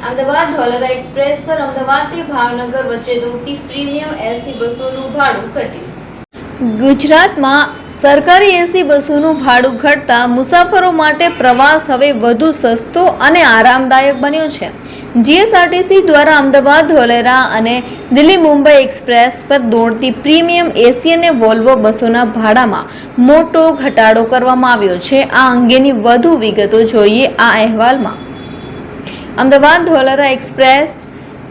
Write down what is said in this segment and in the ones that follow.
Ahmedabad Dholera express પર અમદાવાદથી ભાવનગર વચ્ચે દોડતી પ્રીમિયમ એસી બસોનું ભાડું ઘટ્યું। ગુજરાતમાં સરકારી એસી બસોનું ભાડું ઘટતા મુસાફરો માટે પ્રવાસ હવે વધુ સસ્તો અને આરામદાયક બન્યો છે। જીએસઆરટીસી દ્વારા અમદાવાદ ધોલેરા અને દિલ્હી મુંબઈ એક્સપ્રેસ પર દોડતી પ્રીમિયમ એસી અને વોલ્વો બસોના ભાડામાં મોટો ઘટાડો કરવામાં આવ્યો છે। આ અંગેની વધુ વિગતો જોઈએ આ અહેવાલમાં। અમદાવાદ ધોલેરા એક્સપ્રેસ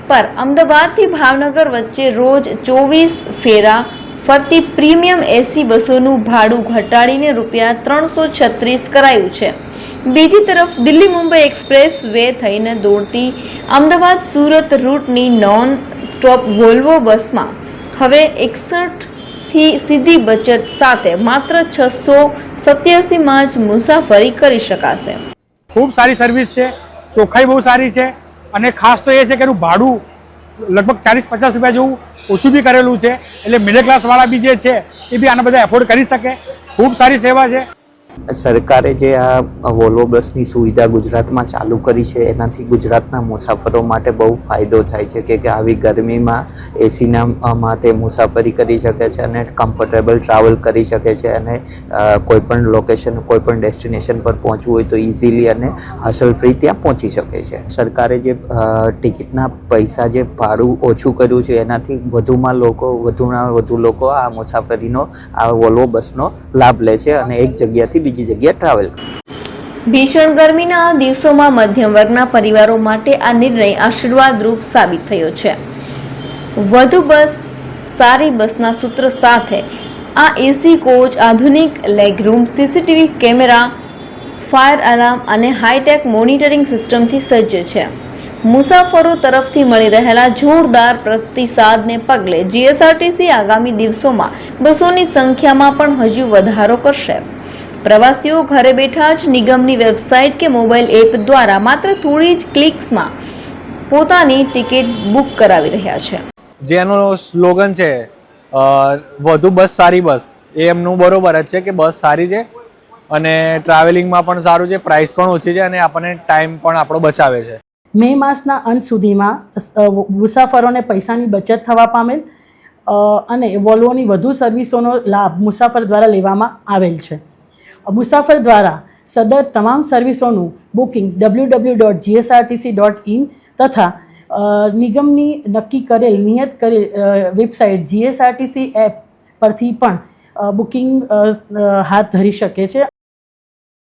પર અમદાવાદથી ભાવનગર વચ્ચે રોજ 24 ફેરા ફરતી પ્રીમિયમ એસી બસોનું ભાડું ઘટાડીને ₹336 કરાયું છે। બીજી તરફ દિલ્હી મુંબઈ એક્સપ્રેસ વે થઈને દોડતી અમદાવાદ સુરત રૂટની નોન સ્ટોપ વોલ્વો બસમાં હવે 61થી સીધી બચત સાથે માત્ર 687માં જ મુસાફરી કરી શકાશે। ખૂબ સારી સર્વિસ છે, ચોખ્ખાઈ બહુ સારી છે અને ખાસ તો એ છે કે એનું ભાડું લગભગ 40-50 રૂપિયા જેવું ઓછું બી કરેલું છે, એટલે મિડલ ક્લાસવાળા બી જે છે એ બી આને બધા એફોર્ડ કરી શકે। ખૂબ સારી સેવા છે। સરકારે જે આ વોલ્વો બસની સુવિધા ગુજરાતમાં ચાલુ કરી છે એનાથી ગુજરાતના મુસાફરો માટે બહુ ફાયદો થાય છે કે આવી ગરમીમાં એસીનામાં તે મુસાફરી કરી શકે છે અને કમ્ફર્ટેબલ ટ્રાવેલ કરી શકે છે અને કોઈપણ લોકેશન કોઈપણ ડેસ્ટિનેશન પર પહોંચવું હોય તો ઇઝીલી અને હાસલ ફ્રી ત્યાં પહોંચી શકે છે। સરકારે જે ટિકિટના પૈસા જે ભાડું ઓછું કર્યું છે એનાથી વધુમાં વધુ લોકો આ મુસાફરીનો આ વોલ્વો બસનો લાભ લે છે અને એક જગ્યાથી બીજી જગ્યાએ ટ્રાવેલ કરે। ભીષણ ગરમીના આ દિવસોમાં મધ્યમ વર્ગના પરિવારો માટે આ નિર્ણય આશીર્વાદરૂપ સાબિત થયો છે। વધુ બસ સારી બસના સૂત્ર સાથે આ એસી કોચ આધુનિક લેગરૂમ, સીસીટીવી કેમેરા, ફાયર અલાર્મ અને હાઈટેક મોનિટરિંગ સિસ્ટમથી સજ્જ છે। મુસાફરો તરફથી મળી રહેલા જોરદાર પ્રતિસાદને પગલે જીએસઆરટીસી આગામી દિવસોમાં બસોની સંખ્યામાં પણ હજુ વધારો કરશે। પ્રવાસીઓ ઘરે બેઠા જ નિગમની વેબસાઇટ કે મોબાઈલ એપ દ્વારા માત્ર થોડી જ ક્લિક્સમાં પોતાની ટિકિટ બુક કરાવી રહ્યા છે। જેનો સ્લોગન છે વધુ બસ સારી બસ, એ એમનું બરોબર જ છે કે બસ સારી છે અને ટ્રાવેલિંગમાં પણ સારું છે, પ્રાઇસ પણ ઓછી છે અને આપણને ટાઈમ પણ આપણો બચાવે છે। મે માસના અંત સુધીમાં મુસાફરોને પૈસાની બચત થવા પામેલ અને વોલ્વોની વધુ સર્વિસોનો લાભ મુસાફર દ્વારા લેવામાં આવેલ છે। મુસાફર દ્વારા સદર તમામ સર્વિસોનું બુકિંગ www.gsrtc.in તથા નિગમની નક્કી કરેલ નિયત કરેલ વેબસાઇટ જીએસઆરટીસી એપ પરથી પણ બુકિંગ હાથ ધરી શકે છે।